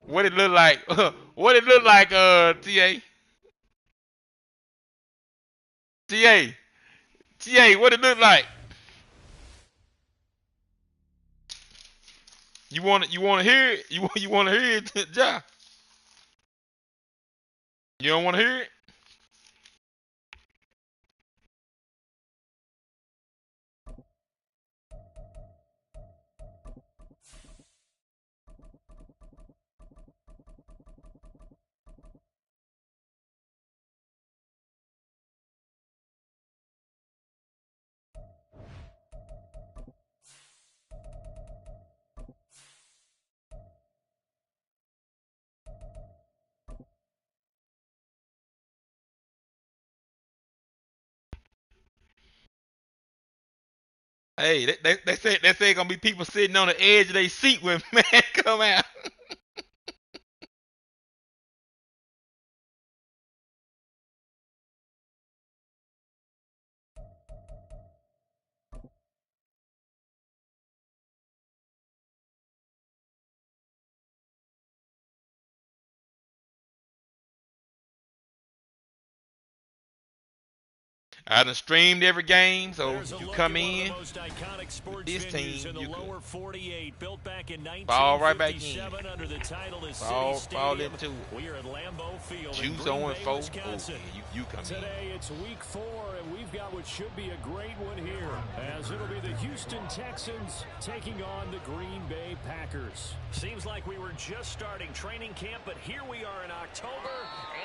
What it look like? What it look like? Ta, ta, what it look like? You want to hear it? You want to hear it, Ja? You don't want to hear it? Hey, they say gonna be people sitting on the edge of their seat when man come out. I done streamed every game, so if you come in with this team, you can 48, built back in fall right back in. 1957 under the title is Fall City Stadium. into it. We are at Lambeau Field in Juice Green 0 Bay, 4. Oh, Wisconsin. yeah, you come Today it's week 4, and we've got what should be a great one here, as it'll be the Houston Texans taking on the Green Bay Packers. Seems like we were just starting training camp, but here we are in October,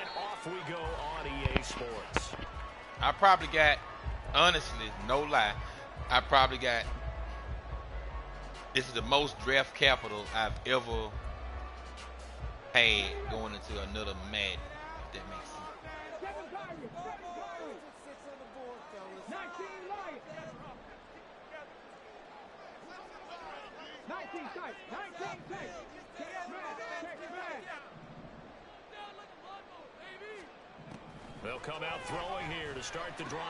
and off we go on EA Sports. I probably got, honestly, no lie, I probably got, this is the most draft capital I've ever had going into another Madden, if that makes sense. They'll come out throwing here to start the drive.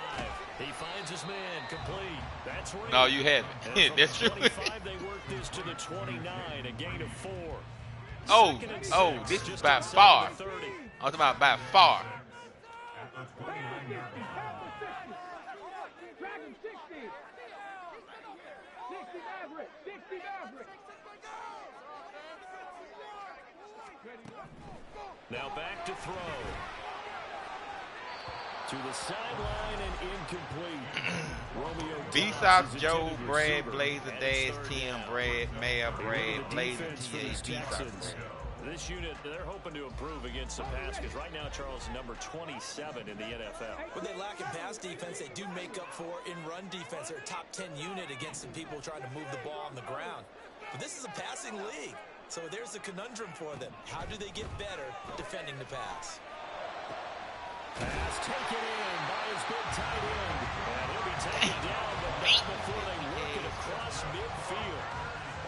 He finds his man complete. That's right. No, you haven't. That's true. 25, they work this to the 29, a gain of 4. Oh, this is by far. I'm talking about by far. Now back to throw. To the sideline and incomplete. Romeo B-Sox, Joe, Brad, Blazer, Dash, Tim, Brad, Mayor, Brad, Blazer, T.A., B-Sox. This unit, they're hoping to improve against the pass because right now Charles is number 27 in the NFL. When they lack in pass defense, they do make up for in run defense. They're a top 10 unit against some people trying to move the ball on the ground. But this is a passing league, so there's a conundrum for them. How do they get better defending the pass? Pass taken in by his big tight end. And he'll be taken down, but not before they work it across midfield.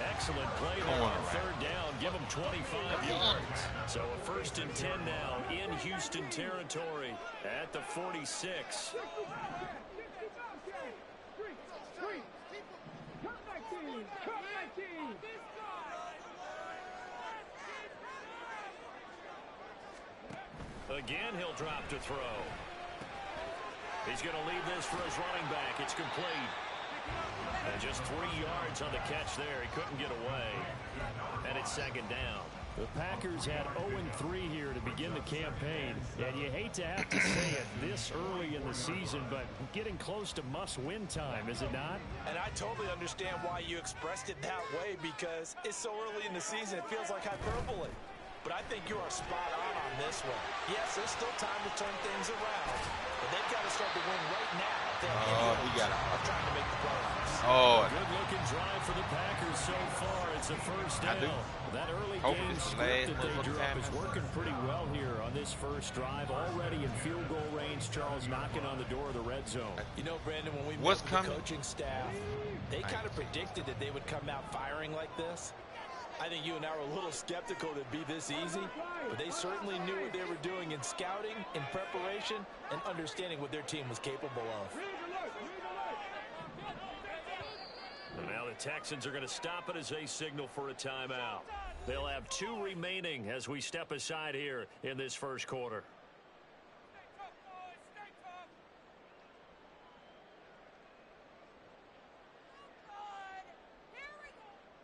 Excellent play there on third down. Give them 25 yards. So a 1st and 10 now in Houston territory at the 46. Again, he'll drop to throw. He's going to leave this for his running back. It's complete. And just 3 yards on the catch there. He couldn't get away. And it's 2nd down. The Packers had 0-3 here to begin the campaign. And you hate to have to say it this early in the season, but getting close to must-win time, is it not? And I totally understand why you expressed it that way, because it's so early in the season, it feels like hyperbole. But I think you are spot on this one. Yes, there's still time to turn things around, but they've got to start to win right now. He got it. Trying to make the playoffs. Oh, good-looking drive for the Packers so far. It's a 1st down. That early game script that they drew up is working pretty well here on this first drive. Already in field goal range, Charles knocking on the door of the red zone. You know, Brandon, when we met with the coaching staff, they kind of predicted that they would come out firing like this. I think you and I were a little skeptical that it'd be this easy, but they certainly knew what they were doing in scouting, in preparation, and understanding what their team was capable of. And now the Texans are going to stop it as they signal for a timeout. They'll have 2 remaining as we step aside here in this first quarter.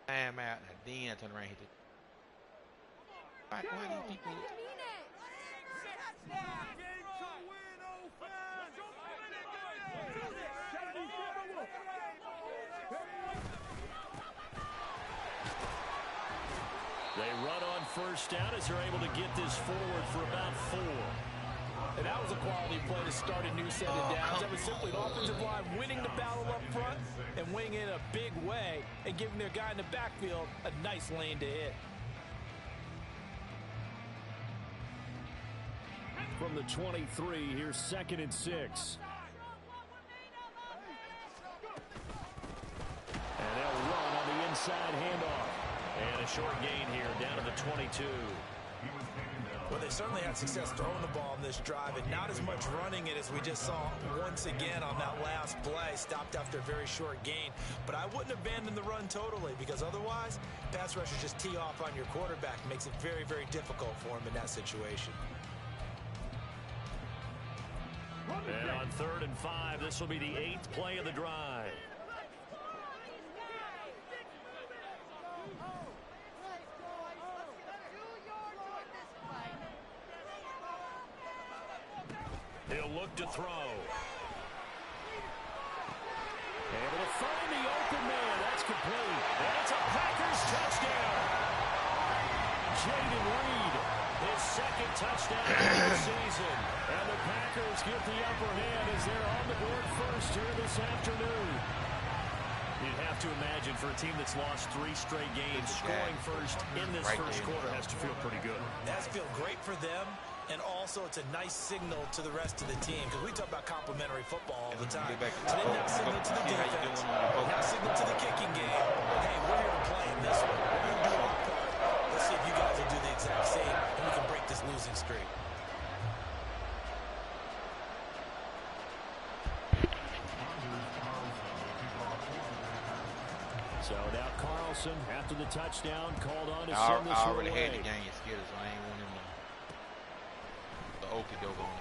Time out. Then turn around and hit it. Why do you people? They run on first down as they're able to get this forward for about 4. And that was a quality play to start a new set of downs. That was simply an offensive line winning the battle up front and winning it in a big way and giving their guy in the backfield a nice lane to hit. From the 23, here's 2nd and 6. And they'll run on the inside handoff. And a short gain here down to the 22. Well, they certainly had success throwing the ball in this drive, and not as much running it as we just saw once again on that last play. Stopped after a very short gain. But I wouldn't abandon the run totally, because otherwise, pass rushers just tee off on your quarterback. Makes it very, very difficult for him in that situation. And on 3rd and 5, this will be the 8th play of the drive. He'll look to throw. Able to find the open man. That's complete. And it's a Packers touchdown. Jaden Reed, his 2nd touchdown of the season. And the Packers get the upper hand as they're on the board first here this afternoon. You'd have to imagine for a team that's lost 3 straight games, scoring first in this first quarter has to feel pretty good. It has to feel great for them. And also, it's a nice signal to the rest of the team, because we talk about complementary football all the time. Today, now signal to the defense, now signal to the kicking game. Hey, we're here to play in this one. We're going to do our part. Let's see if you guys will do the exact same, and we can break this losing streak. So now Carlson, after the touchdown, called on to send this I already away. had the game scared, so I ain't want him to. Okie doke on it.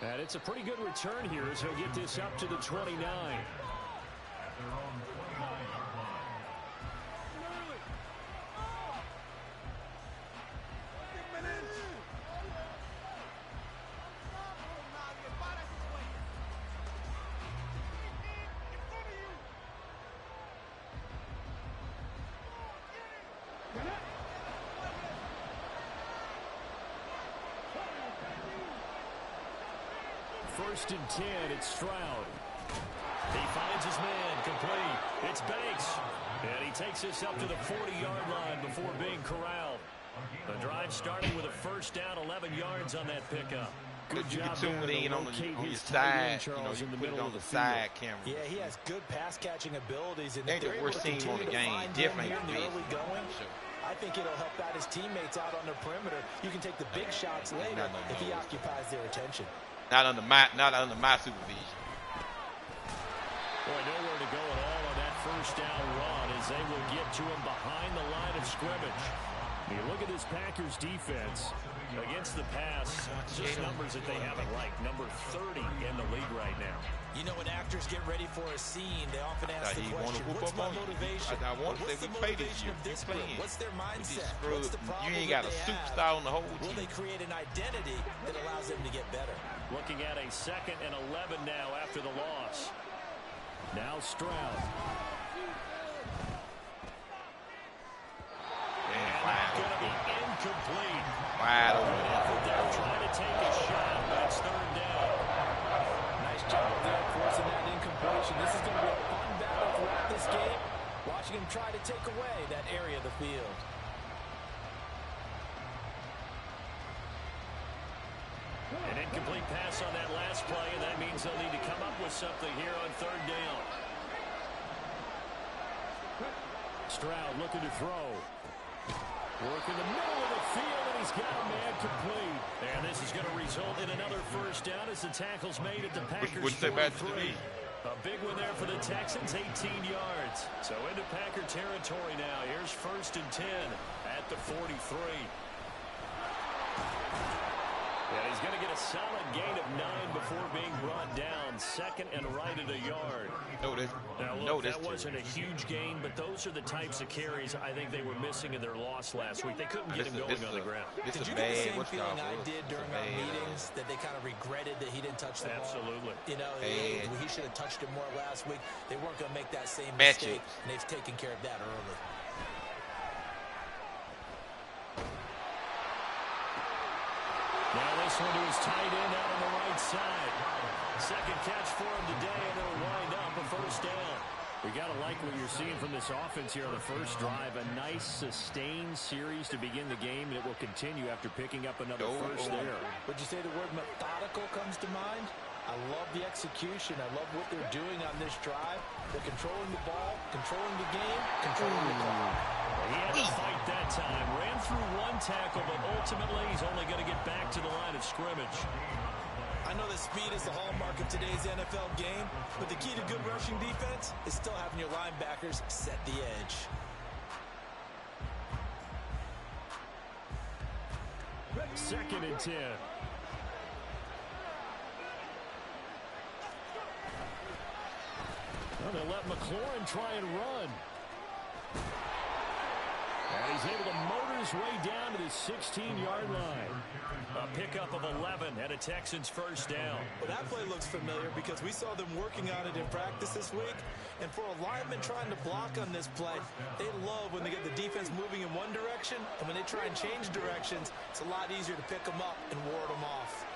And it's a pretty good return here as he'll get this up to the 29. First and 10, it's Stroud. He finds his man, complete. It's Banks. And he takes this up to the 40-yard line before being corralled. The drive starting with a first down, 11 yards on that pickup. Good job there to in on your side, you put it on the side camera. Yeah, he has good pass-catching abilities. And I think that we're seeing on the game different in the early going. Sure. I think it'll help out his teammates out on the perimeter. You can take the big shots later if he occupies their attention. Not under my supervision. Boy, nowhere to go at all on that first down run as they will get to him behind the line of scrimmage. You look at this Packers defense against the pass, just numbers that they haven't liked. Number 30 in the league right now. You know, when actors get ready for a scene, they often ask the question, what's my motivation? What's the motivation of this group? What's their mindset? What's the problem you ain't got a superstar on the whole team. Will they create an identity that allows them to get better? Looking at a 2nd and 11 now after the loss. Now Stroud. And going to be incomplete. Wide open. Good effort there trying to take a shot, but it's 3rd down. Nice job there forcing that incompletion. This is going to be a fun battle throughout this game. Watching him try to take away that area of the field. An incomplete pass on that last play, and that means they'll need to come up with something here on 3rd down. Stroud looking to throw. Work in the middle of the field, and he's got a man complete. And this is going to result in another first down as the tackle's made at the Packers 43. A big one there for the Texans, 18 yards. So into Packer territory now. Here's 1st and 10 at the 43. And he's going to get a solid gain of 9 before being brought down. 2nd and right at a yard. Now, look, that wasn't a huge gain, but those are the types of carries I think they were missing in their loss last week. They couldn't get him going on the ground. Did you get the same feeling I did during our meetings, that they kind of regretted that he didn't touch the ball? Absolutely. You know, he should have touched it more last week. They weren't going to make that same mistake, and they've taken care of that early. Now this one to his tight end out on the right side. 2nd catch for him today, and it'll wind up a 1st down. We got to like what you're seeing from this offense here on the first drive. A nice, sustained series to begin the game, and it will continue after picking up another first there. Would you say the word methodical comes to mind? I love the execution. I love what they're doing on this drive. They're controlling the ball, controlling the game, controlling the clock. He had to fight that time. Ran through 1 tackle, but ultimately he's only going to get back to the line of scrimmage. I know that speed is the hallmark of today's NFL game, but the key to good rushing defense is still having your linebackers set the edge. Second and 10. Well, they let McLaurin try and run. And he's able to motor his way down to the 16-yard line. A pickup of 11 and a Texans first down. Well, that play looks familiar because we saw them working on it in practice this week. And for a lineman trying to block on this play, they love when they get the defense moving in one direction. And when they try and change directions, it's a lot easier to pick them up and ward them off.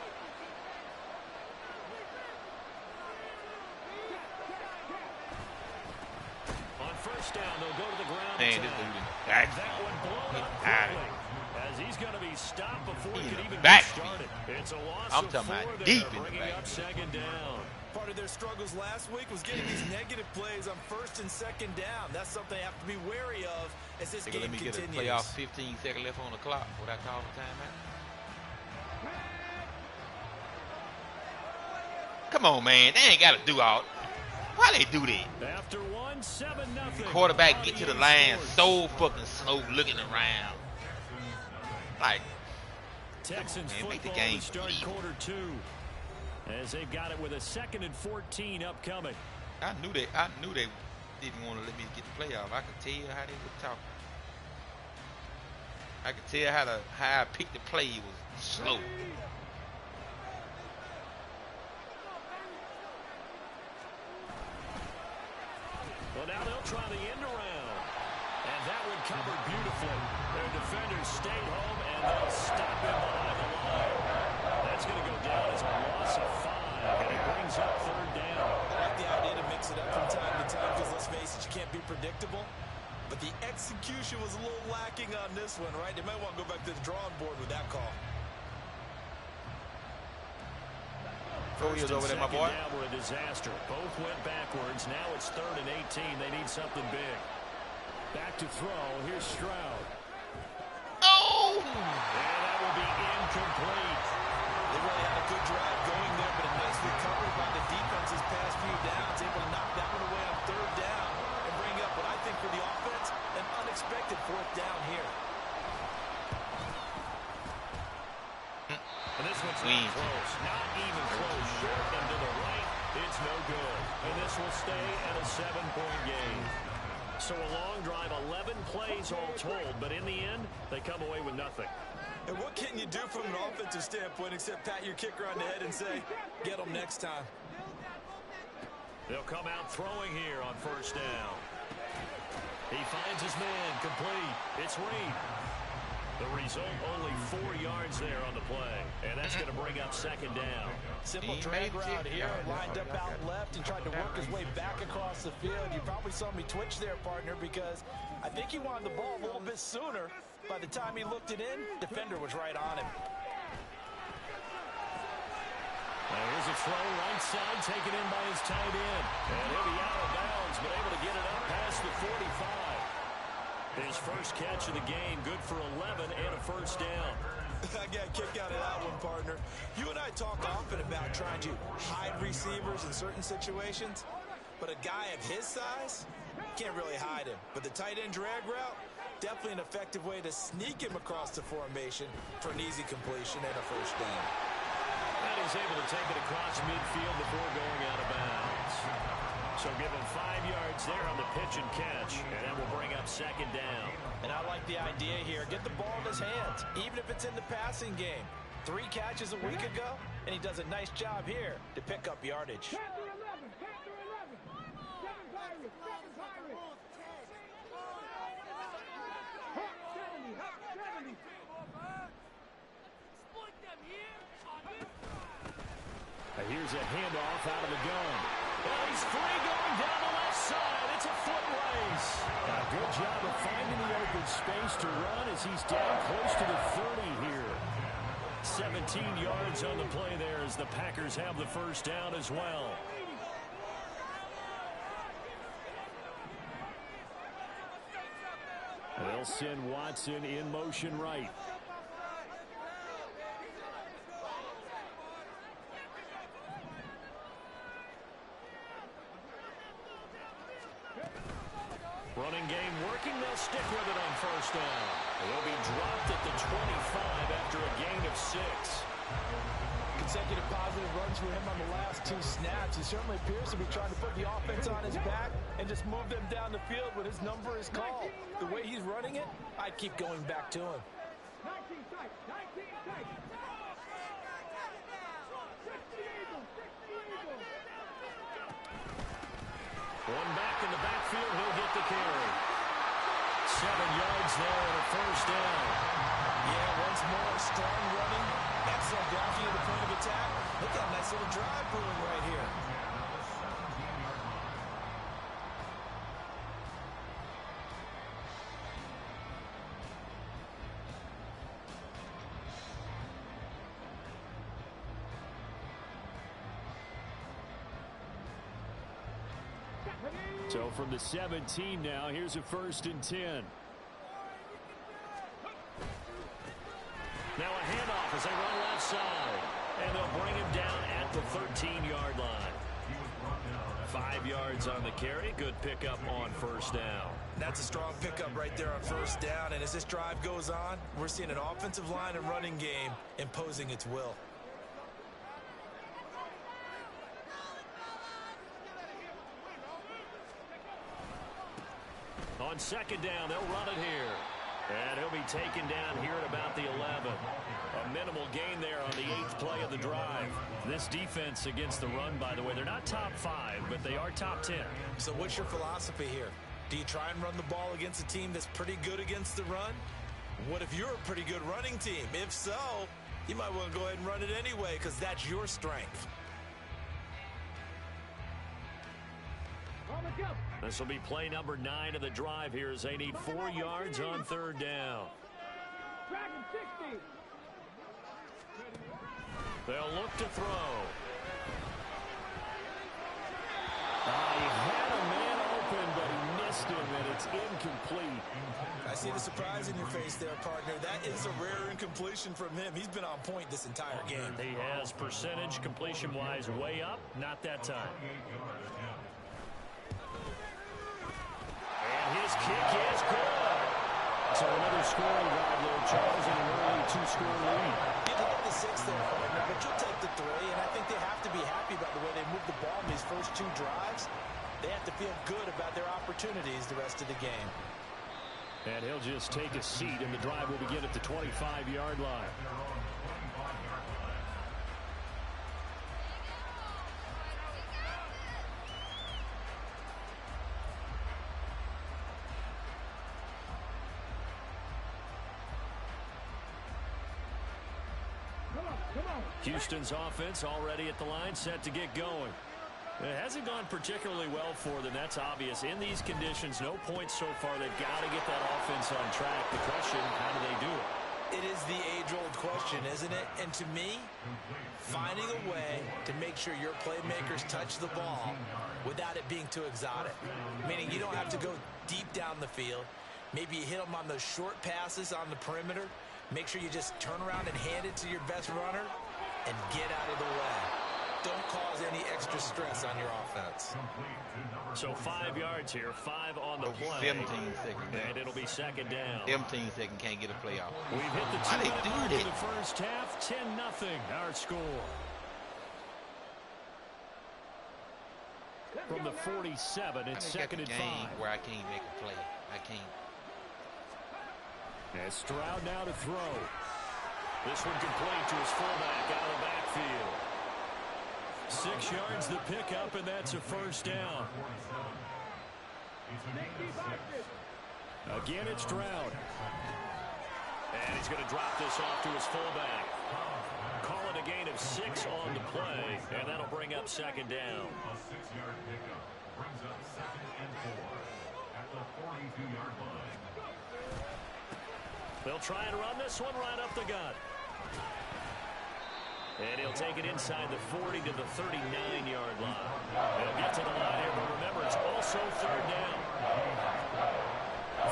First down, they'll go to the ground. Man, this dude is that one blown up quickly, as he's going to be stopped before he can even get started. It's a loss of 4 there, bringing up 2nd down. Part of their struggles last week was getting these negative plays on 1st and 2nd down. That's something they have to be wary of as this game continues. Let me get a playoff 15 seconds left on the clock. Would I call the timeout? Come on, man. They ain't got to do all. Why they do that? After 7-0. The quarterback get to the line so fucking slow, looking around. Like, Texans man, make the football game to start quarter 2, as they've got it with a 2nd and 14 upcoming. I knew they didn't want to let me get the playoff. I could tell how they were talking. I could tell how I picked the play was slow. Well, now they'll try the end around. And that one covered beautifully. Their defenders stayed home, and they'll stop him behind the line. That's going to go down as a loss of 5, and it brings up 3rd down. I like the idea to mix it up from time to time because, let's face it, you can't be predictable. But the execution was a little lacking on this one, right? They might want to go back to the drawing board with that call. 4 years over there, my boy. Now were a disaster. Both went backwards. Now it's 3rd and 18. They need something big. Back to throw. Here's Stroud. Oh! And that will be incomplete. They really had a good drive going there, but a nice recovery by the defense's past few downs. Able to knock that one away on 3rd down and bring up what I think for the offense, an unexpected 4th down here. And this one's not close. Not even close. Short and to the right. It's no good. And this will stay at a 7-point game. So a long drive, 11 plays all told. But in the end, they come away with nothing. And what can you do from an offensive standpoint except pat your kicker on the head and say, get them next time. They'll come out throwing here on 1st down. He finds his man complete. It's Reed. The result, only 4 yards there on the play. And that's going to bring up 2nd down. Simple drag route here, lined up out left and tried to work his way back across the field. You probably saw me twitch there, partner, because I think he wanted the ball a little bit sooner. By the time he looked it in, defender was right on him. Here's a throw right side, taken in by his tight end. And he'll be out of bounds, but able to get it up past the 45. His first catch of the game, good for 11 and a 1st down. I got a kick out of that one, partner. You and I talk often about trying to hide receivers in certain situations. but a guy of his size can't really hide him. But the tight end drag route, definitely an effective way to sneak him across the formation for an easy completion and a first down. And he's able to take it across midfield before going out of bounds. So give him 5 yards there on the pitch and catch, and that will bring up second down. And I like the idea here. Get the ball in his hands, even if it's in the passing game. 3 catches a week ago, and he does a nice job here to pick up yardage. Here's a handoff out of the gun. Well, he's free going down the left side. It's a foot race. A good job of finding the open space to run as he's down close to the 30 here. 17 yards on the play there as the Packers have the first down as well. They'll send Watson in motion right. Running game working. They'll stick with it on first down. They'll be dropped at the 25 after a gain of 6. Consecutive positive runs for him on the last 2 snaps. He certainly appears to be trying to put the offense on his back and just move them down the field when his number is called. The way he's running it, I'd keep going back to him. One back in the backfield, he'll get the carry. 7 yards there and a first down. Yeah, once more, strong running. Excellent blocking at the point of attack. Look at a nice little drive brewing right here. So from the 17 now, here's a 1st and 10. Now a handoff as they run left side. And they'll bring him down at the 13-yard line. 5 yards on the carry. Good pickup on first down. That's a strong pickup right there on first down. And as this drive goes on, we're seeing an offensive line and running game imposing its will. On second down, they'll run it here. And he'll be taken down here at about the 11. A minimal gain there on the 8th play of the drive. This defense against the run, by the way, they're not top 5, but they are top 10. So what's your philosophy here? Do you try and run the ball against a team that's pretty good against the run? What if you're a pretty good running team? If so, you might want to go ahead and run it anyway because that's your strength. This will be play number 9 of the drive here as they need 4 yards on third down. They'll look to throw. He had a man open, but he missed him, and it's incomplete. I see the surprise in your face there, partner. That is a rare incompletion from him. He's been on point this entire game. He has percentage completion-wise way up, not that time. And his kick is good. So another scoring drive there, Charles, and an early 2-score lead. You'd like the 6 there, partner, but you'll take the 3, and I think they have to be happy about the way they moved the ball in these first 2 drives. They have to feel good about their opportunities the rest of the game. And he'll just take a seat, and the drive will begin at the 25-yard line. Houston's offense already at the line, set to get going. It hasn't gone particularly well for them, that's obvious. In these conditions, no points so far. They've got to get that offense on track. The question, how do they do it? It is the age-old question, isn't it? And to me, finding a way to make sure your playmakers touch the ball without it being too exotic. Meaning you don't have to go deep down the field. Maybe you hit them on those short passes on the perimeter. Make sure you just turn around and hand it to your best runner and get out of the way. Don't cause any extra stress on your offense. So 5 yards here, 5 on the play. 17 seconds. And it'll be second down. 17 seconds, can't get a playoff. We've hit the Why they 2-minute do mark that? in the first half, 10-0 our score. From the 47, it's second and 5. Where I can't make a play. I can't. And Stroud now to throw. This one complete to his fullback out of the backfield. 6 yards the pickup, and that's a first down. Again, it's Stroud. And he's going to drop this off to his fullback. Call it a gain of 6 on the play, and that'll bring up second down. A 6-yard pickup brings up 2nd and 4 at the 42-yard line. They'll try and run this one right up the gut. And he'll take it inside the 40 to the 39-yard line. They'll get to the line here, but remember, it's also third down.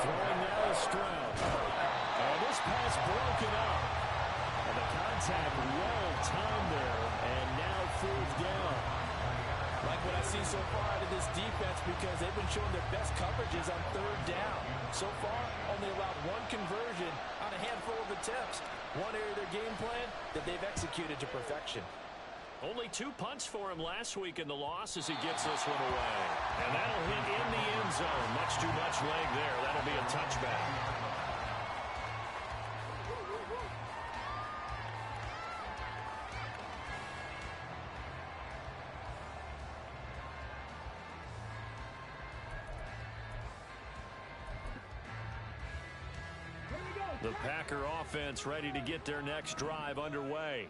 Throwing now is Stroud. And this pass broken up. And the contact well timed there, and now fourth down. Like what I see so far out of this defense, because they've been showing their best coverages on third down. So far, only allowed 1 conversion on a handful of attempts. One area of their game plan that they've executed to perfection. Only 2 punts for him last week in the loss as he gets this one away. And that'll hit in the end zone. Much too much leg there. That'll be a touchback. The Packer offense ready to get their next drive underway.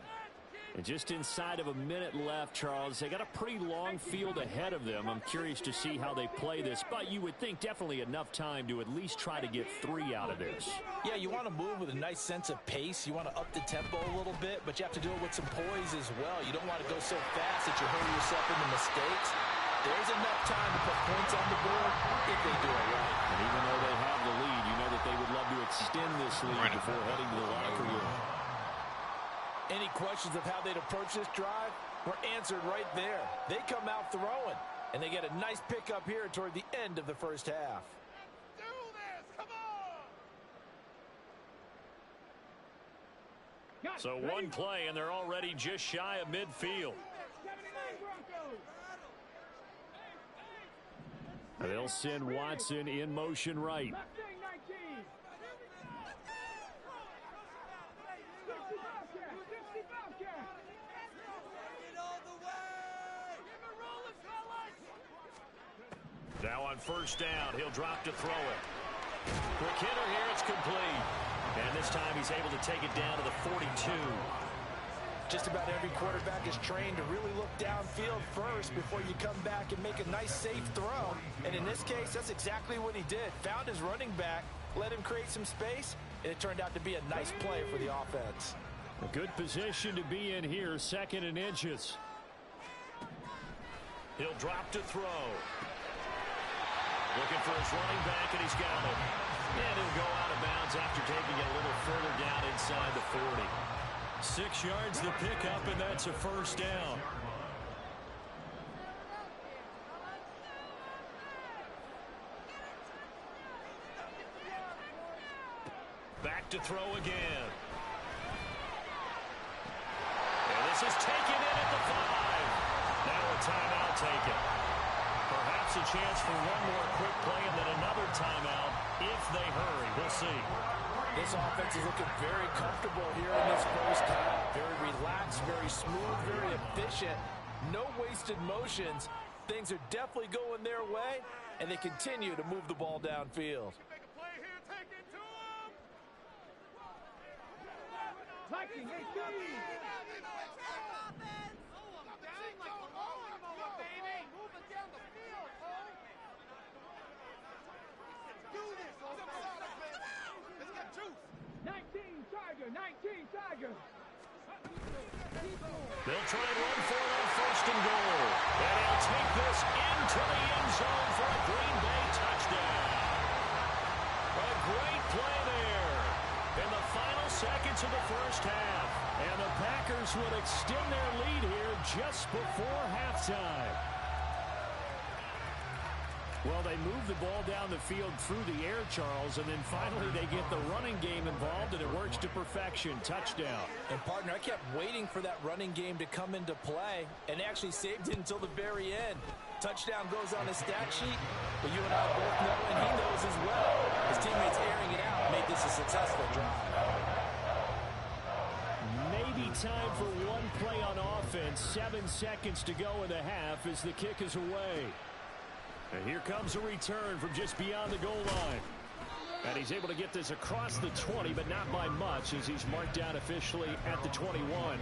And just inside of a minute left, Charles, they got a pretty long field ahead of them. I'm curious to see how they play this, but you would think definitely enough time to at least try to get 3 out of this. Yeah, you want to move with a nice sense of pace. You want to up the tempo a little bit, but you have to do it with some poise as well. You don't want to go so fast that you hurry yourself into mistakes. There's enough time to put points on the board if they do it right. And even though they have the lead, you know that they would love to extend this lead before heading to the locker room. Any questions of how they'd approach this drive were answered right there. They come out throwing, and they get a nice pickup here toward the end of the first half. Do this! Come on! So one play, and they're already just shy of midfield. They'll send Watson in motion right. Now on first down, he'll drop to throw it. Quick hitter here, it's complete. And this time he's able to take it down to the 42. Just about every quarterback is trained to really look downfield first before you come back and make a nice, safe throw. And in this case, that's exactly what he did. Found his running back, let him create some space, and it turned out to be a nice play for the offense. A good position to be in here, 2nd and inches. He'll drop to throw. Looking for his running back, and he's got it. And he'll go out of bounds after taking it a little further down inside the 40. 6 yards the pickup, and that's a first down. Back to throw again. And this is taken in at the 5. Now a timeout taken. Perhaps a chance for one more quick play and then another timeout if they hurry. We'll see. This offense is looking very comfortable here in this first half. Very relaxed, very smooth, very efficient. No wasted motions. Things are definitely going their way, and they continue to move the ball downfield. Make a play here, take it to him! Viking, hey, They'll try and run for it on first and goal. And he'll take this into the end zone for a Green Bay touchdown. A great play there. And the final seconds of the first half. And the Packers would extend their lead here just before halftime. Well, they move the ball down the field through the air, Charles, and then finally they get the running game involved, and it works to perfection. Touchdown. And, partner, I kept waiting for that running game to come into play and actually saved it until the very end. Touchdown goes on the stat sheet, but you and I both know, and he knows as well, his teammates airing it out made this a successful drive. Maybe time for one play on offense. 7 seconds to go in the half as the kick is away. And here comes a return from just beyond the goal line. And he's able to get this across the 20, but not by much as he's marked down officially at the 21.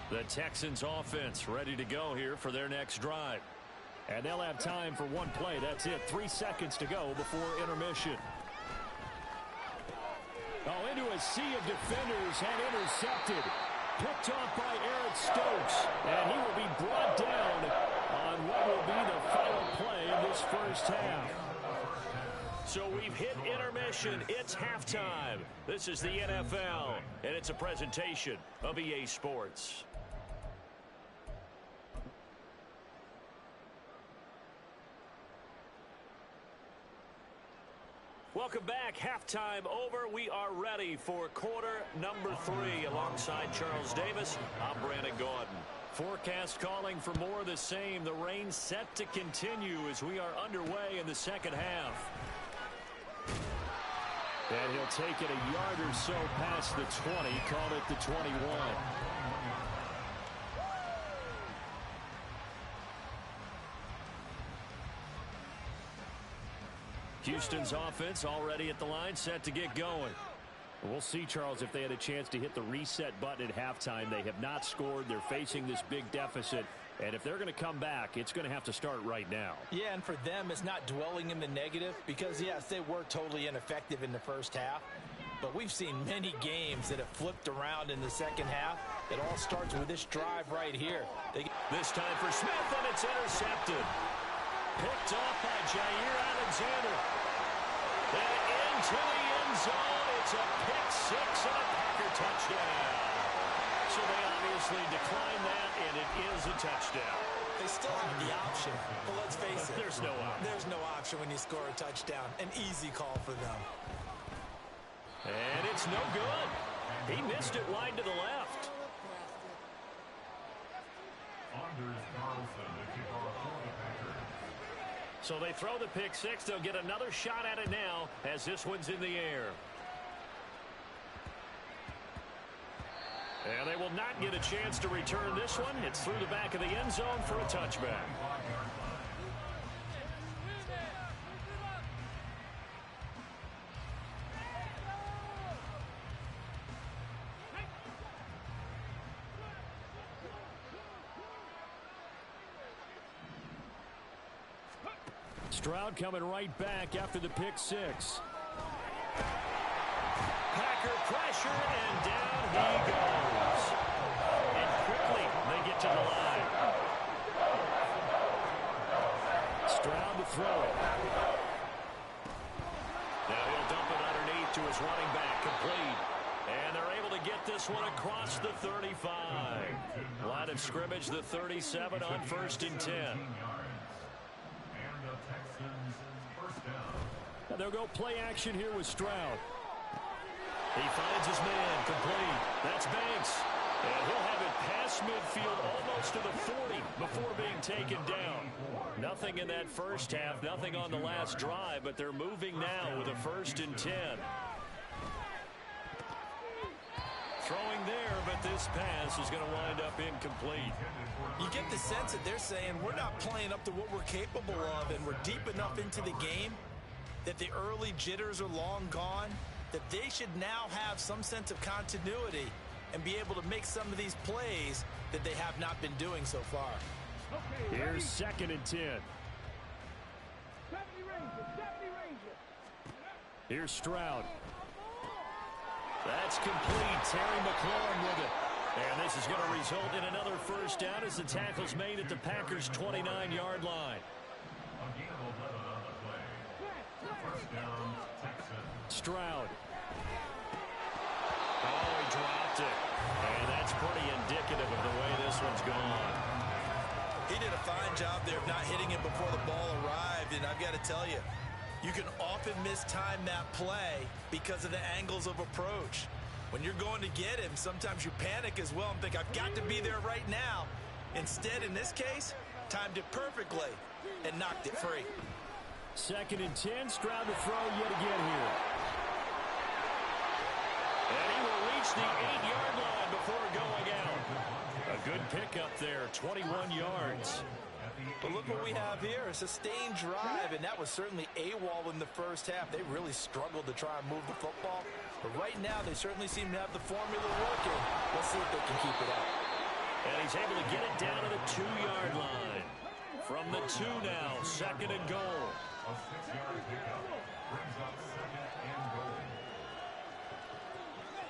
The Texans offense ready to go here for their next drive. And they'll have time for one play. That's it. 3 seconds to go before intermission. Oh, into a sea of defenders and intercepted. Picked off by Eric Stokes. And he will be brought down on what will be the final play of this first half. So we've hit intermission. It's halftime. This is the NFL, and it's a presentation of EA Sports. Welcome back. Halftime over. We are ready for quarter number 3. Alongside Charles Davis, I'm Brandon Gordon. Forecast calling for more of the same. The rain set to continue as we are underway in the second half. And he'll take it a yard or so past the 20. Call it the 21. Houston's offense already at the line, set to get going. We'll see, Charles, if they had a chance to hit the reset button at halftime. They have not scored. They're facing this big deficit. And if they're going to come back, it's going to have to start right now. Yeah, and for them, it's not dwelling in the negative because, yes, they were totally ineffective in the first half. But we've seen many games that have flipped around in the second half. It all starts with this drive right here. This time for Smith, and it's intercepted. Picked off by Jair Alexander. And into the end zone. It's a pick 6 and a Packer touchdown. So they obviously declined that, and it is a touchdown. They still have the option, but let's face it. There's no option. There's no option when you score a touchdown. An easy call for them. And it's no good. He missed it wide to the left. Anders Carlson, the kickoff for the Packers. So they throw the pick 6. They'll get another shot at it now as this one's in the air. And they will not get a chance to return this one. It's through the back of the end zone for a touchback. Stroud coming right back after the pick 6. Packer pressure, and down he goes. And quickly they get to the line. Stroud to throw it. Now he'll dump it underneath to his running back, complete. And they're able to get this one across the 35. Line of scrimmage, the 37 on 1st and 10. And they'll go play action here with Stroud. He finds his man, complete. That's Banks. And he'll have it past midfield almost to the 40 before being taken down. Nothing in that first half, nothing on the last drive, but they're moving now with a 1st and 10. Throwing there, but this pass is going to wind up incomplete. You get the sense that they're saying we're not playing up to what we're capable of, and we're deep enough into the game that the early jitters are long gone, that they should now have some sense of continuity and be able to make some of these plays that they have not been doing so far. Here's 2nd and 10. Here's Stroud. That's complete. Terry McLaurin with it. And this is going to result in another first down as the tackle's made at the Packers' 29-yard line. First down, Texan. Stroud. Oh, he dropped it. And that's pretty indicative of the way this one's gone. He did a fine job there of not hitting it before the ball arrived, and I've got to tell you, you can often mistime that play because of the angles of approach. When you're going to get him, sometimes you panic as well and think, I've got to be there right now. Instead, in this case, timed it perfectly and knocked it free. 2nd and 10, Stroud to throw yet again here. And he will reach the 8-yard line before going out. A good pickup there, 21 yards. But look what we have here, a sustained drive, and that was certainly AWOL in the first half. They really struggled to try and move the football. But right now, they certainly seem to have the formula working. Let's see if they can keep it up. And he's able to get it down to the 2-yard line. From the 2 now, 2nd and goal. A 6-yard pickup brings up 2nd and goal.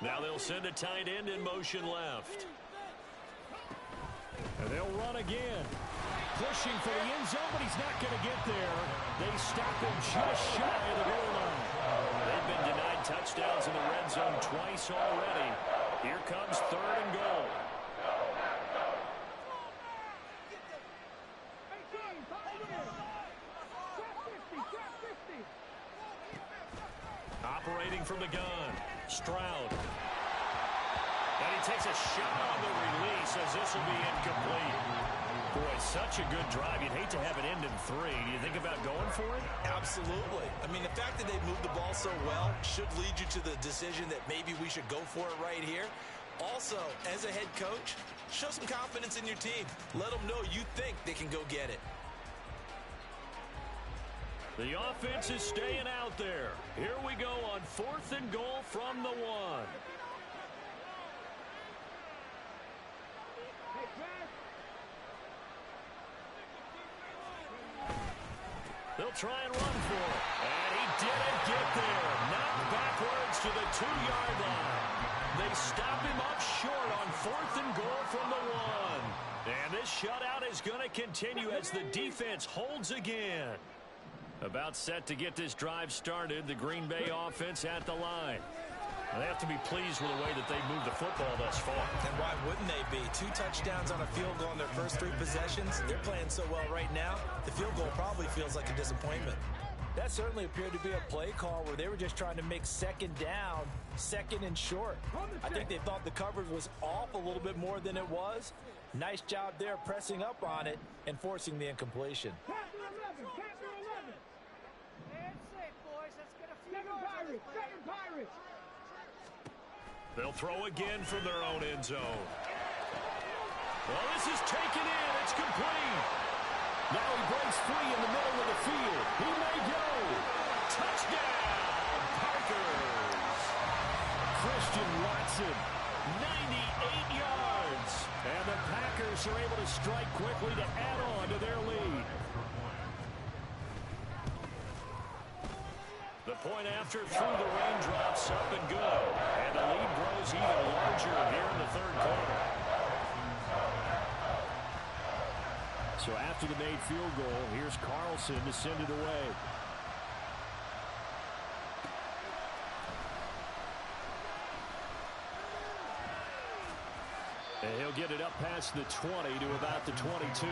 Now they'll send a tight end in motion left. And they'll run again. Pushing for the end zone, but he's not going to get there. They stop him just shy of the goal line. They've been denied touchdowns in the red zone twice already. Here comes 3rd and goal. Operating from the gun, Stroud. And he takes a shot on the release as this will be incomplete. Boy, such a good drive. You'd hate to have it end in 3. Do you think about going for it? Absolutely. I mean, the fact that they moved the ball so well should lead you to the decision that maybe we should go for it right here. Also, as a head coach, show some confidence in your team. Let them know you think they can go get it. The offense is staying out there. Here we go on 4th and goal from the 1. They'll try and run for it. And he didn't get there. Knocked backwards to the 2-yard line. They stop him up short on 4th and goal from the 1. And this shutout is going to continue as the defense holds again. About set to get this drive started, the Green Bay offense at the line. They have to be pleased with the way that they moved the football thus far. And why wouldn't they be? 2 touchdowns on a field goal in their first 3 possessions. They're playing so well right now, the field goal probably feels like a disappointment. That certainly appeared to be a play call where they were just trying to make 2nd down, 2nd and short. I think they thought the coverage was off a little bit more than it was. Nice job there pressing up on it and forcing the incompletion. They'll throw again from their own end zone. Well, this is taken in. It's complete. Now he breaks free in the middle of the field. He may go. Touchdown, Packers. Christian Watson, 98 yards. And the Packers are able to strike quickly to add on to their lead. The point after through the raindrops, up and good. And the lead grows even larger here in the 3rd quarter. So after the made field goal, here's Carlson to send it away. And he'll get it up past the 20 to about the 22.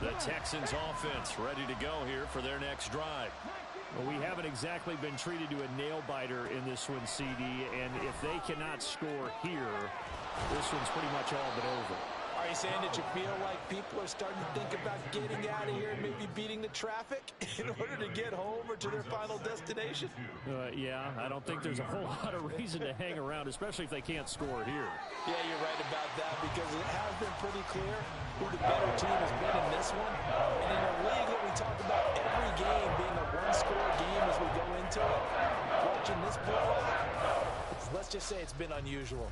The Texans offense ready to go here for their next drive. Well, we haven't exactly been treated to a nail-biter in this one, CD, and if they cannot score here, this one's pretty much all but over. Are you saying that you feel like people are starting to think about getting out of here and maybe beating the traffic in order to get home or to their final destination? Yeah, I don't think there's a whole lot of reason to hang around, especially if they can't score here. Yeah, you're right about that because it has been pretty clear who the better team has been in this one. And in a league that we talk about every game being a one-score game as we go into it, watching this blowout, let's just say it's been unusual.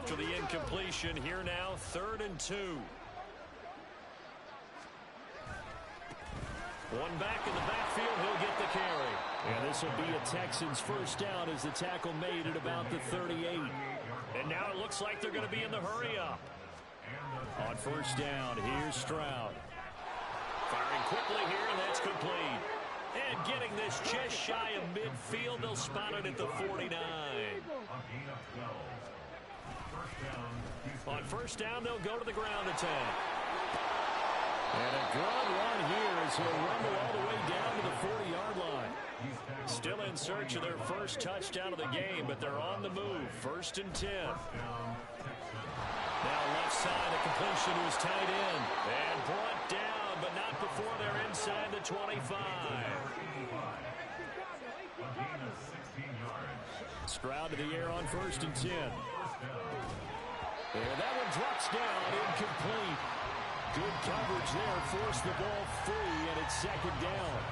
after the incompletion. Here now, 3rd and 2. One back in the backfield. He'll get the carry. And this will be a Texans first down as the tackle made at about the 38. And now it looks like they're going to be in the hurry up. On first down, here's Stroud. Firing quickly here, and that's complete. And getting this just shy of midfield, they'll spot it at the 49. On first down, they'll go to the ground attack. And a good run here as he'll rumble all the way down to the 40-yard line. Still in search of their first touchdown of the game, but they're on the move. 1st and 10. Now left side, a completion to his tight end. And brought down, but not before they're inside the 25. Stroud to the air on 1st and 10. And that one drops down, incomplete. Good coverage there, forced the ball free, and it's 2nd down.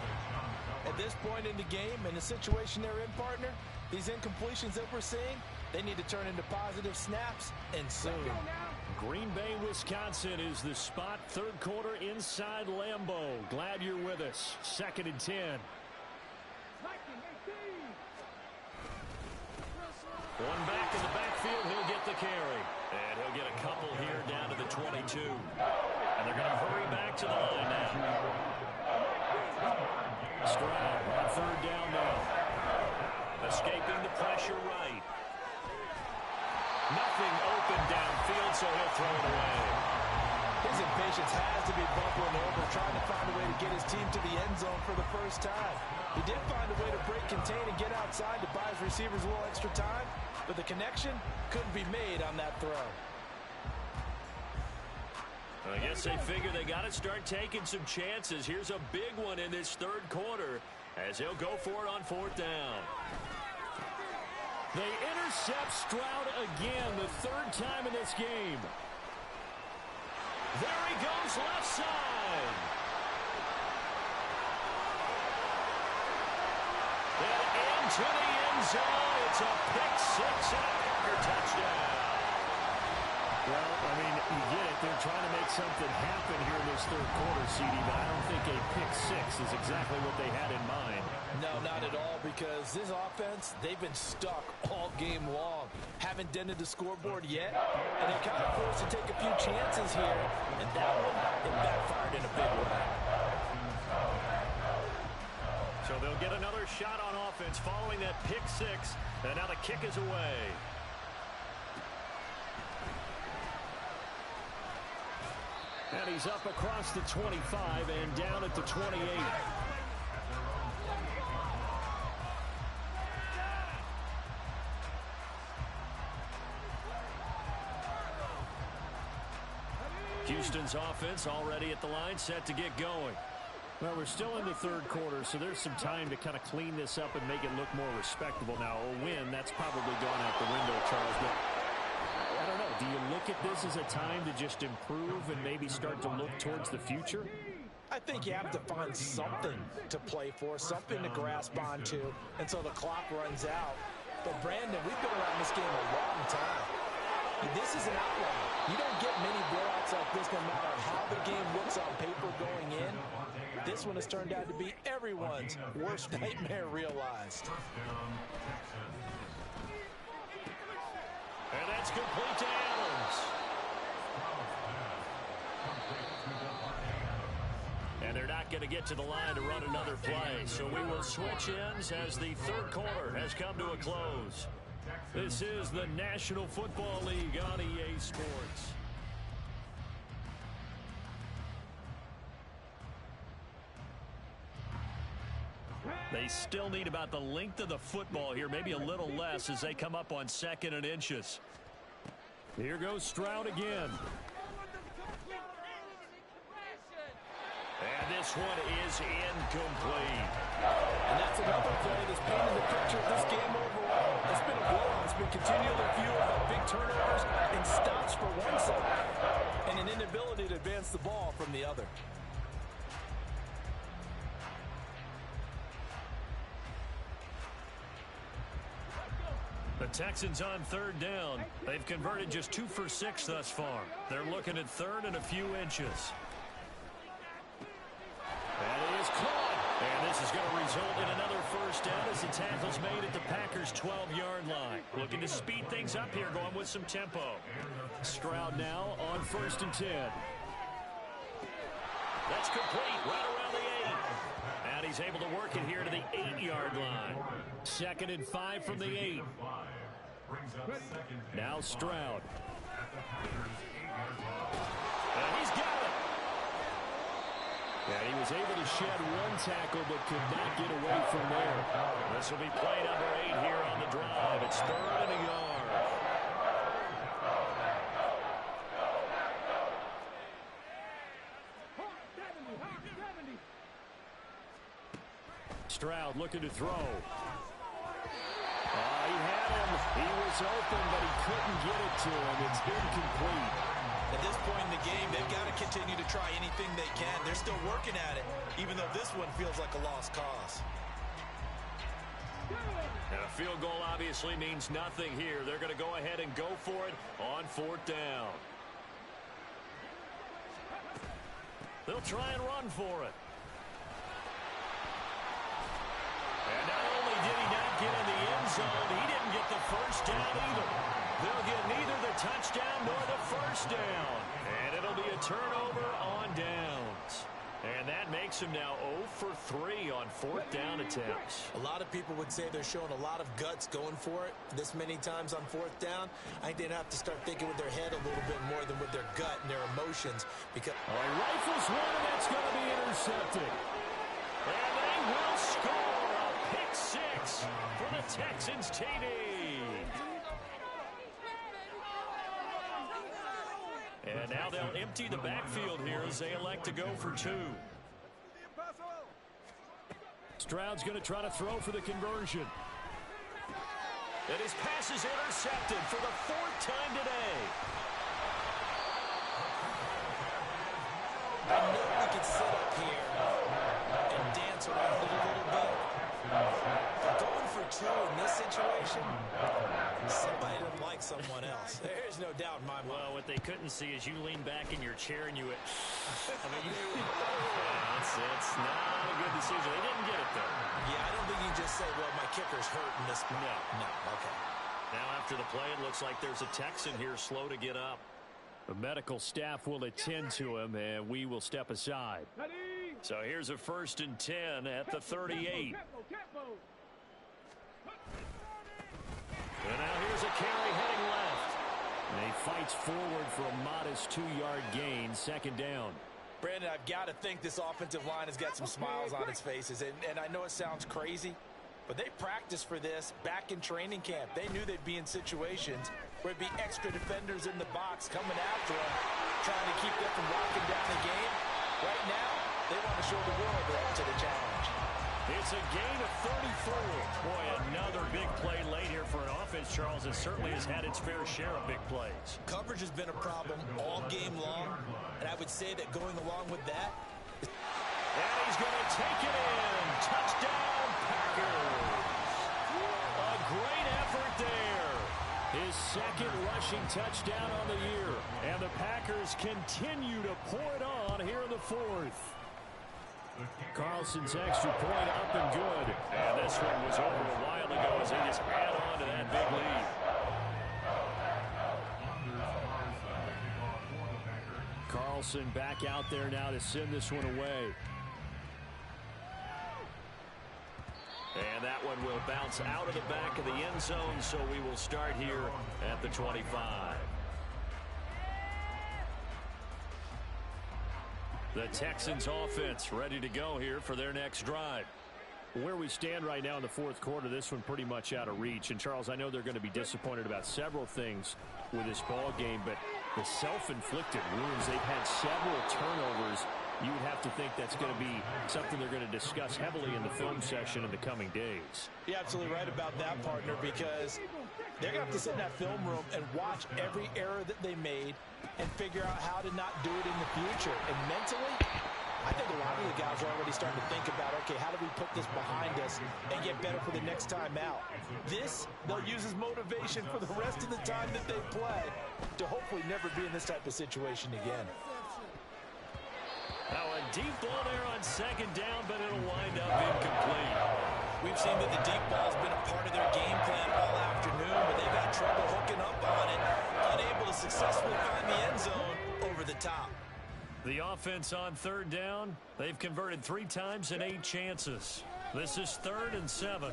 At this point in the game, in the situation they're in, partner, these incompletions that we're seeing, they need to turn into positive snaps, and soon. Green Bay, Wisconsin is the spot. 3rd quarter inside Lambeau. Glad you're with us. 2nd and 10. One back in the backfield. He'll get the carry. And he'll get a couple here down to the 22. And they're going to hurry back to the line now. Stroud on 3rd down now. Escaping the pressure right. Nothing open downfield, so he'll throw it away. His impatience has to be bubbling over, trying to find a way to get his team to the end zone for the first time. He did find a way to break, contain, and get outside to buy his receivers a little extra time, but the connection couldn't be made on that throw. I guess they figure they got to start taking some chances. Here's a big one in this 3rd quarter as he'll go for it on 4th down. They intercept Stroud again, the 3rd time in this game. There he goes, left side. And into the end zone. It's a pick 6 and a Packer touchdown. Well, I mean, you get it. They're trying to make something happen here in this 3rd quarter, CD, but I don't think a pick 6 is exactly what they had in mind. No, not at all, because this offense, they've been stuck all game long. Haven't dented the scoreboard yet, and they're kind of forced to take a few chances here, and that one, it backfired in a big way. So they'll get another shot on offense following that pick 6, and now the kick is away. And he's up across the 25 and down at the 28. Houston's offense already at the line, set to get going. Well, we're still in the 3rd quarter, so there's some time to kind of clean this up and make it look more respectable. Now, a win, that's probably gone out the window, Charles, but I don't know. Do you look at this as a time to just improve and maybe start to look towards the future? I think you have to find something to play for, something to grasp onto until the clock runs out. But, Brandon, we've been around this game a long time. This is an outlier. You don't get many blowouts like this no matter how the game looks on paper going in. This one has turned out to be everyone's worst nightmare realized. And that's complete to Adams. And they're not going to get to the line to run another play. So we will switch ends as the 3rd quarter has come to a close. This is the National Football League on EA Sports. They still need about the length of the football here, maybe a little less as they come up on 2nd and inches. Here goes Stroud again. And this one is incomplete. And that's another play that's painted the picture of this game overall. It's been a blowout. It's been continually fueled by big turnovers and stops for one side and an inability to advance the ball from the other. The Texans on third down. They've converted just 2 for 6 thus far. They're looking at third and a few inches. That is caught. And this is going to result in another first down as the tackle's made at the Packers' 12-yard line. Looking to speed things up here, going with some tempo. Stroud now on 1st and 10. That's complete right around the 8. And he's able to work it here to the 8-yard line. 2nd and 5 from the 8. Now Stroud. And he's got it. And he was able to shed one tackle but could not get away from there. This will be play number 8 here on the drive. It's 3rd and a yard. Stroud looking to throw. He had him. He was open, but he couldn't get it to him. It's incomplete. At this point in the game, they've got to continue to try anything they can. They're still working at it, even though this one feels like a lost cause. And a field goal obviously means nothing here. They're going to go ahead and go for it on 4th down. They'll try and run for it. And not only did he not get in the end zone, he didn't get the first down either. They'll get neither the touchdown nor the first down. And it'll be a turnover on downs. And that makes him now 0 for 3 on 4th down attempts. A lot of people would say they're showing a lot of guts going for it this many times on 4th down. I think they'd have to start thinking with their head a little bit more than with their gut and their emotions. Because rifles one, and that's going to be intercepted. And they will score a pick 6 for the Texans TD. And now they'll empty the backfield here as they elect to go for 2. Stroud's going to try to throw for the conversion. And his pass is intercepted for the 4th time today. I know we could sit up here and dance around it a little bit. But going for 2 in this situation, somebody doesn't like someone else. There's no doubt in my mind. Well, what they couldn't see is you lean back in your chair and you went, it's not a good decision. They didn't get it, though. Yeah, I don't think you can just say, well, my kicker's hurt in this. No, okay. Now after the play, it looks like there's a Texan here slow to get up. The medical staff will attend to him, and we will step aside. So here's a 1st and 10 at the 38. And now here's a carry heading left. And he fights forward for a modest 2-yard gain, 2nd down. Brandon, I've got to think this offensive line has got some smiles on its faces. And I know it sounds crazy, but they practiced for this back in training camp. They knew they'd be in situations where it'd be extra defenders in the box coming after them, trying to keep them from locking down the game. Right now, they want to show the world they're up to the challenge. It's a gain of 34. Boy, another big play late here for an offense, Charles, that certainly has had its fair share of big plays. Coverage has been a problem all game long, and I would say that going along with that. And he's going to take it in. Touchdown, Packers. A great effort there. His 2nd rushing touchdown on the year. And the Packers continue to pour it on here in the 4th. Carlson's extra point up and good. And this one was over a while ago as they just add on to that big lead. Carlson back out there now to send this one away. And that one will bounce out of the back of the end zone, so we will start here at the 25. The Texans offense ready to go here for their next drive. Where we stand right now in the 4th quarter, this one pretty much out of reach. And, Charles, I know they're going to be disappointed about several things with this ball game, but the self-inflicted wounds, they've had several turnovers. You would have to think that's going to be something they're going to discuss heavily in the film session in the coming days. You're absolutely right about that, partner, because they're going to have to sit in that film room and watch every error that they made and figure out how to not do it in the future. And mentally, I think a lot of the guys are already starting to think about, okay, how do we put this behind us and get better for the next time out? This, they'll use as motivation for the rest of the time that they play to hopefully never be in this type of situation again. Now a deep ball there on second down, but it'll wind up incomplete. We've seen that the deep ball's been a part of their game plan all afternoon, but they've had trouble hooking up on it, unable to successfully find the end zone over the top. The offense on third down, they've converted 3 times in 8 chances. This is 3rd and 7.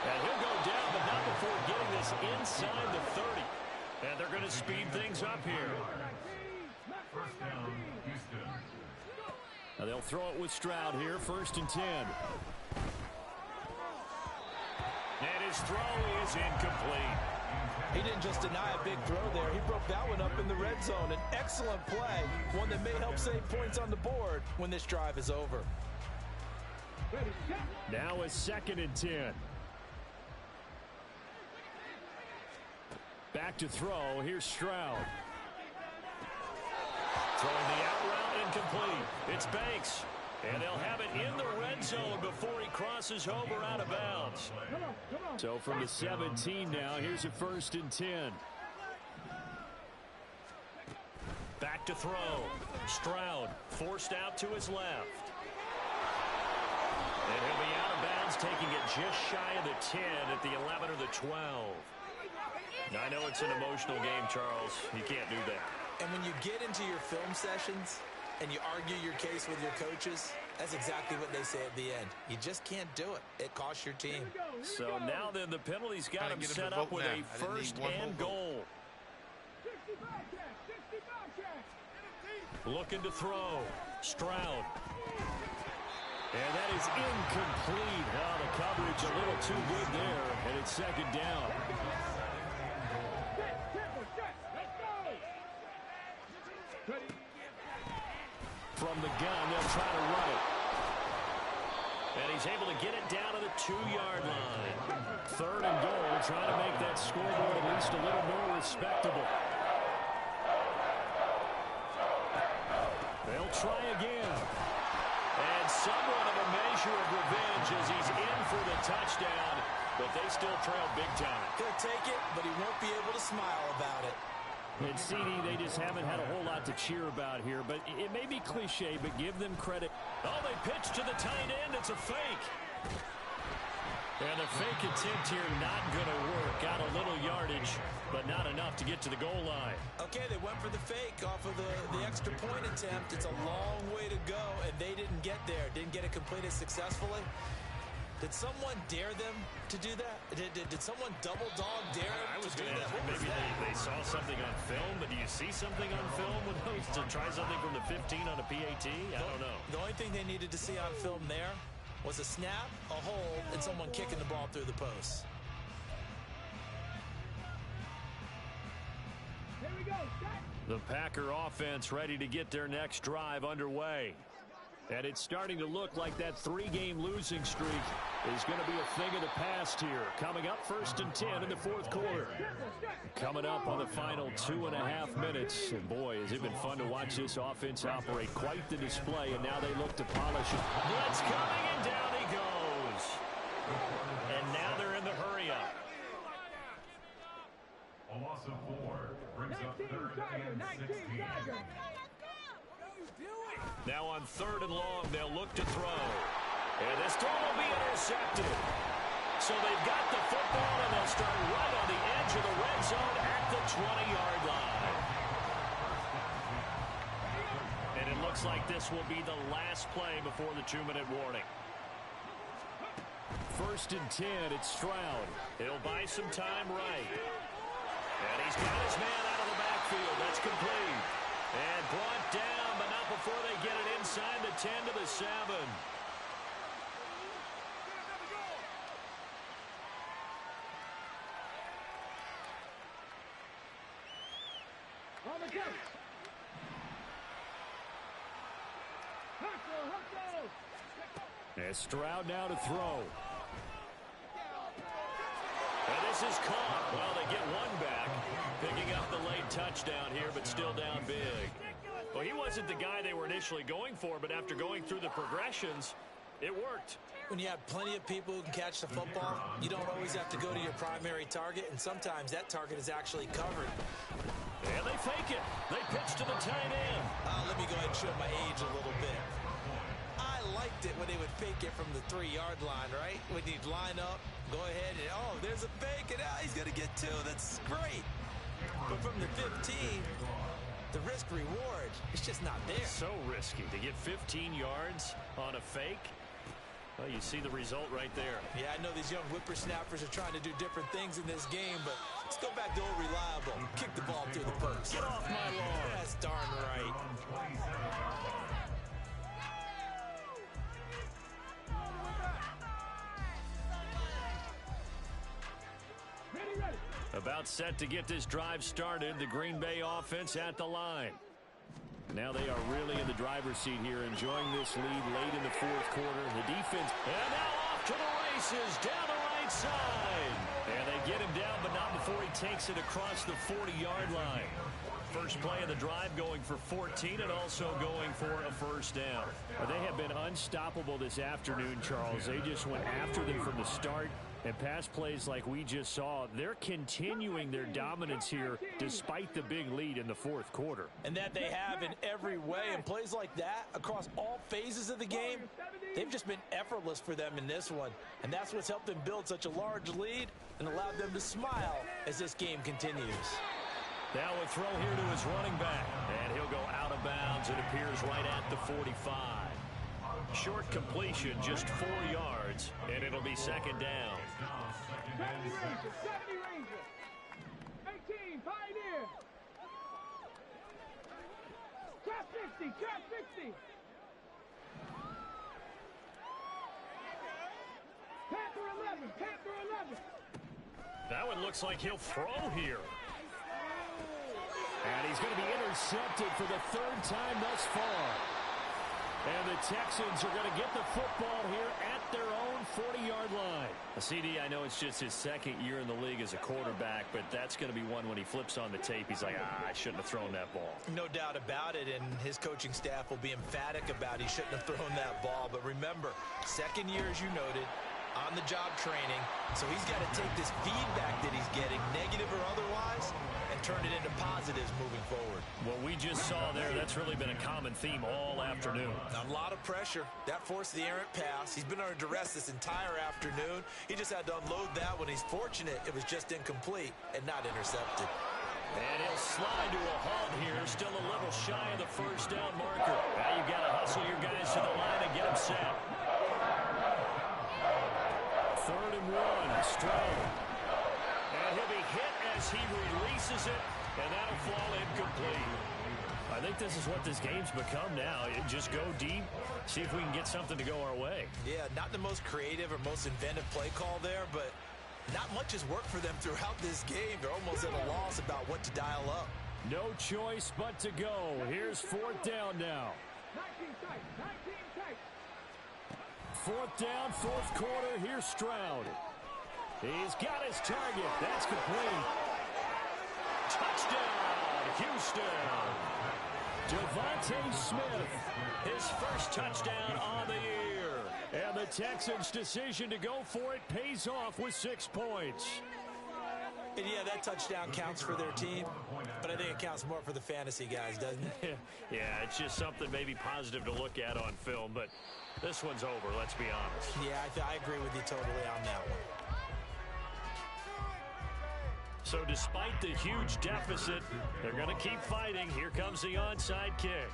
And he'll go down, but not before getting this inside the 30. And they're going to speed things up here. First down, Houston. Now they'll throw it with Stroud here, 1st and 10. And his throw is incomplete. He didn't just deny a big throw there. He broke that one up in the red zone. An excellent play, one that may help save points on the board when this drive is over. Now a 2nd and 10. Back to throw. Here's Stroud. Throwing the out route incomplete. It's Banks. And they'll have it in the red zone before he crosses over out of bounds. So from the 17 now, here's a 1st and 10. Back to throw. Stroud forced out to his left. And he'll be out of bounds, taking it just shy of the 10 at the 11 or the 12. Now, I know it's an emotional game, Charles. You can't do that. And when you get into your film sessions and you argue your case with your coaches, that's exactly what they say at the end. You just can't do it. It costs your team. So now then the penalty's got him set up with a 1st and goal. Looking to throw. Stroud. And that is incomplete. Now the coverage a little too good there, and it's 2nd down. From the gun, they'll try to run it. And he's able to get it down to the 2-yard line. 3rd and goal, trying to make that scoreboard at least a little more respectable. They'll try again. And somewhat of a measure of revenge as he's in for the touchdown, but they still trail big time. He'll take it, but he won't be able to smile about it. And CD, they just haven't had a whole lot to cheer about here, but it may be cliche, but give them credit. Oh, they pitch to the tight end. It's a fake. And the fake attempt here not going to work. Got a little yardage, but not enough to get to the goal line. Okay, they went for the fake off of the extra point attempt. It's a long way to go, and they didn't get there. Didn't get it completed successfully. Did someone dare them to do that? Did someone double dog dare them to do that? Maybe they saw something on film, but do you see something on film with those to try something from the 15 on a PAT? I don't know. The only thing they needed to see on film there was a snap, a hold, and someone kicking the ball through the post. Here we go. The Packer offense ready to get their next drive underway. And it's starting to look like that 3-game losing streak is going to be a thing of the past here. Coming up 1st and 10 in the 4th quarter. Coming up on the final 2.5 minutes. And boy, has it been fun to watch this offense operate. Quite the display, and now they look to polish it. Blitz coming, and down he goes. And now they're in the hurry up. A loss of 4 brings up 3rd and 16. Now on 3rd and long, they'll look to throw. And this throw will be intercepted. So they've got the football, and they'll start right on the edge of the red zone at the 20-yard line. And it looks like this will be the last play before the 2-minute warning. 1st and 10, it's Stroud. He'll buy some time right. And he's got his man out of the backfield. That's complete. And brought down, but not before they get it inside the 10 to the 7. And Stroud now to throw. And this is caught. Well, they get one back. Picking up the late touchdown here, but still down big. Well, he wasn't the guy they were initially going for, but after going through the progressions, it worked. When you have plenty of people who can catch the football, you don't always have to go to your primary target, and sometimes that target is actually covered. And they fake it. They pitch to the tight end. Let me go ahead and show my age a little bit. I liked it when they would fake it from the 3-yard line, right? When you'd line up, go ahead, and there's a fake, and he's going to get 2. That's great. But from the 15, the risk reward, it's just not there. So risky to get 15 yards on a fake. Well, you see the result right there. Yeah, I know these young whippersnappers are trying to do different things in this game, but let's go back to old reliable. Kick the ball through the post. Get off my lawn. That's darn right. About set to get this drive started, the Green Bay offense at the line. Now they are really in the driver's seat here, enjoying this lead late in the fourth quarter. The defense, and now off to the races, down the right side. And they get him down, but not before he takes it across the 40-yard line. First play of the drive going for 14 and also going for a first down. Well, they have been unstoppable this afternoon, Charles. They just went after them from the start. And pass plays like we just saw, they're continuing their dominance here despite the big lead in the fourth quarter. And that they have in every way. And plays like that across all phases of the game, they've just been effortless for them in this one. And that's what's helped them build such a large lead and allowed them to smile as this game continues. Now a throw here to his running back. And he'll go out of bounds. It appears right at the 45. Short completion, just 4 yards, and it'll be second down. 70 Rangers. 18, Pioneer. Trap 60, trap 60. Panther 11, Panther 11. That one looks like he'll throw here. And he's going to be intercepted for the 3rd time thus far. And the Texans are going to get the football here at their own 40-yard line. CD, I know it's just his 2nd year in the league as a quarterback, but that's going to be one when he flips on the tape. He's like, I shouldn't have thrown that ball. No doubt about it, and his coaching staff will be emphatic about he shouldn't have thrown that ball. But remember, 2nd year, as you noted, on-the-job training. So he's got to take this feedback that he's getting, negative or otherwise, and turn it into positives moving forward. What we just saw there, that's really been a common theme all afternoon. A lot of pressure. That forced the errant pass. He's been under duress this entire afternoon. He just had to unload that one. He's fortunate it was just incomplete and not intercepted. And he'll slide to a halt here, still a little shy of the first down marker. Now you've got to hustle your guys to the line and get them set. 3rd and 1, Stroud. And he'll be hit as he releases it, and that'll fall incomplete. I think this is what this game's become now. Just go deep, see if we can get something to go our way. Yeah, not the most creative or most inventive play call there, but not much has worked for them throughout this game. They're almost at a loss about what to dial up. No choice but to go. Here's 4th down now. 19 tight, 19 tight. 4th down, 4th quarter. Here's Stroud. He's got his target. That's complete. Touchdown, Houston. Devontae Smith, his first touchdown on the year. And the Texans' decision to go for it pays off with 6 points. And yeah, that touchdown counts for their team, but I think it counts more for the fantasy guys, doesn't it? Yeah, it's just something maybe positive to look at on film, but this one's over, let's be honest. Yeah, I agree with you totally on that one. So despite the huge deficit, they're going to keep fighting. Here comes the onside kick.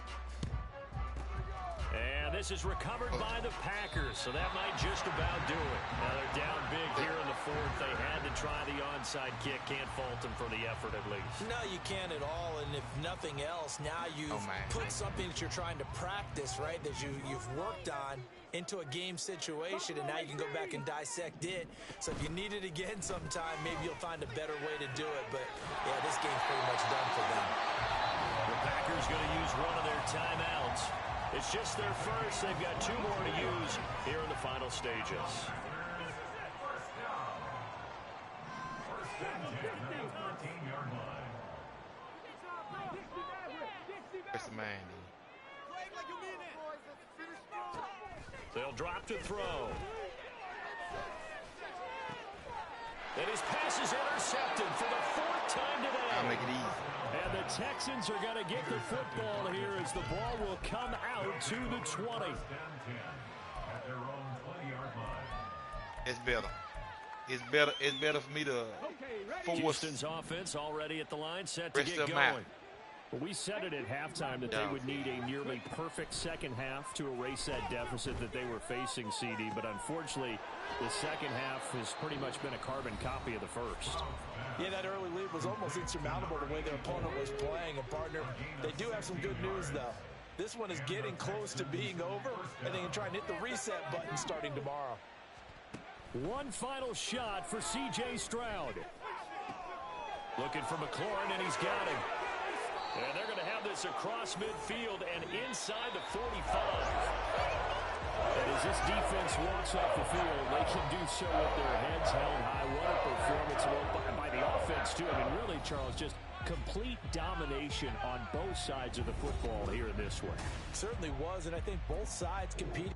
And this is recovered by the Packers, so that might just about do it. Now they're down big here in the 4th. They had to try the onside kick. Can't fault them for the effort at least. No, you can't at all, and if nothing else, now you've put something that you're trying to practice, right, that you've worked on into a game situation, and now you can go back and dissect it. So if you need it again sometime, maybe you'll find a better way to do it. But, yeah, this game's pretty much done for them. The Packers going to use one of their timeouts. It's just their first. They've got 2 more to use here in the final stages. First and 10 at the 13-yard line. They'll drop to throw. And his pass is intercepted for the 4th time today. I'll make it easy. And the Texans are going to get the football here as the ball will come out to the 20. At their own 20-yard line. It's better. It's better for me to force Houston's offense already at the line, set to rest get of them out. going. Well, we said it at halftime that they would need a nearly perfect second half to erase that deficit that they were facing, CD. But unfortunately, the second half has pretty much been a carbon copy of the first. Yeah, that early lead was almost insurmountable the way their opponent was playing. And, partner, they do have some good news, though. This one is getting close to being over, and they can try and hit the reset button starting tomorrow. One final shot for C.J. Stroud. Looking for McLaurin, and he's got him. And they're going to have this across midfield and inside the 45. And as this defense walks off the field, they can do so with their heads held high. What a performance by the offense, too. I mean, really, Charles, just complete domination on both sides of the football here in this one. Certainly was, and I think both sides competed.